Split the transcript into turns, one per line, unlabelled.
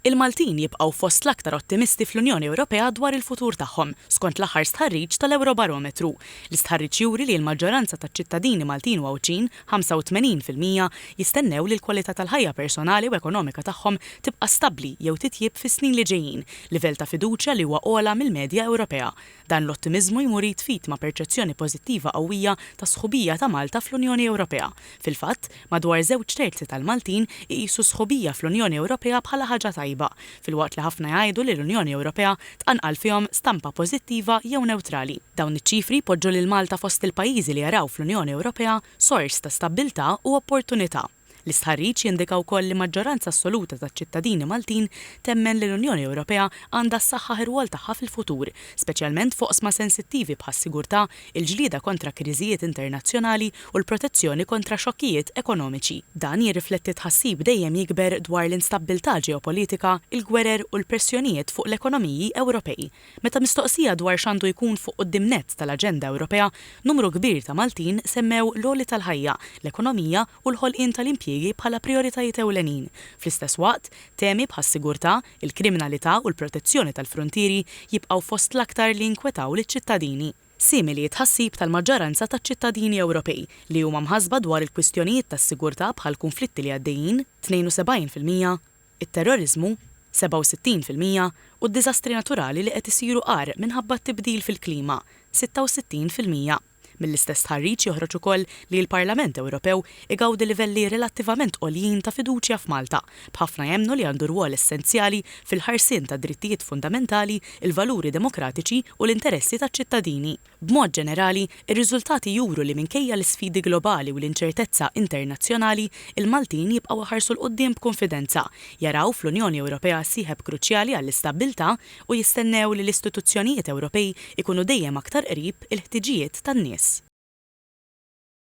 Il-Maltin jibqgħu fost l-aktar ottimisti fl-Unjoni Ewropea dwar il-futur tagħhom, skont l-aħħar stħarriġ tal-Eurobarometru. L-istħarriġ juri li l-maġġoranza taċ-ċittadini Maltin Wawċin, 85%, jistennew li l-kwalità tal-ħajja personali u ekonomika tagħhom tibqa' stabbli jew titjib fis-snin li ġejjin, livell ta' fiduċja li huwa ogħla mill-medja Ewropea. Dan l-ottimiżmu jmur jitfit ma' perċezzjoni pożittiva qawwija ta' sħubija ta' Malta fl-Unjoni Ewropea. Fil-fatt, madwar 2/3 tal-Maltin iqisu sħubija fl-Unjoni Ewropea bħala ħaġa tajba, filwaqt li ħafna jgħidu li l-Unjoni Ewropea tqanqal fihom stampa pożittiva jew newtrali. Dawn iċ-ċifri poġġu lil Malta fost il-pajjiżi li jaraw fl-Unjoni Ewropea sors ta' stabbiltà u opportunità. L-istħarriġ jindika wkoll li maġġoranza assoluta taċ-ċittadini Maltin temmen li l-Unjoni Ewropea għandha ssaħħaħ ir-rwol tagħha fil-futur, speċjalment foqsma sensittivi bħas-sigurtà, il-ġlieda kontra kriżijiet internazzjonali u l-protezzjoni kontra xokkijiet ekonomiċi. Dan jirrifletti tħassib dejjem jikber dwar l-instabbbiltà ġeopolitika, il-gwerer u l-pressjonijiet fuq l-ekonomiji Ewropej. Meta mistoqsija dwar x'għandu jkun fuq quddiem-nett tal-Aġenda Ewropea, numru kbir ta' Maltin semmew l-għoli tal-ħajja, l-ekonomija u l-ħolqien tal-impjiegi bħala prioritajiet ewlenin. Fl-istess waqt, temi bħas-sigurtà, il-kriminalità u l-protezzjoni tal-frontieri jibqgħu fost l-aktar li jinkwetaw liċ-ċittadini. Simili tħassib tal-maġġoranza taċ-ċittadini Ewropej li huma mħassba dwar il-kwistjonijiet tas-sigurtà bħal konflitti li għaddejjin 72%, it-terrorizmu 67% u d-diżastri naturali li qed isiru qar minħabba t-tibdil fil-klima 66%. Mill-istess tħarriġ joħroġ ukoll li l-Parlament Ewropew igawdi livelli relattivament għoljin ta' fiduċja f'Malta, b'ħafna jemmnu li għandu rwol essenzjali fil-ħarsien ta' drittijiet fundamentali, il-valuri demokratiċi u l-interessi taċ-ċittadini. B'mod ġenerali, ir-riżultati juru li minkejja l-isfidi globali u l-inċertezza internazzjonali, il-Maltin jibqgħu ħarsu l-qudiem b'konfidenza, jaraw fl-Unjoni Ewropea sieħeb kruċjali għall-istabbiltà u jistennew li l-istituzzjonijiet Ewropej ikunu dejjem aktar qrib il-ħtiġijiet tan-nies.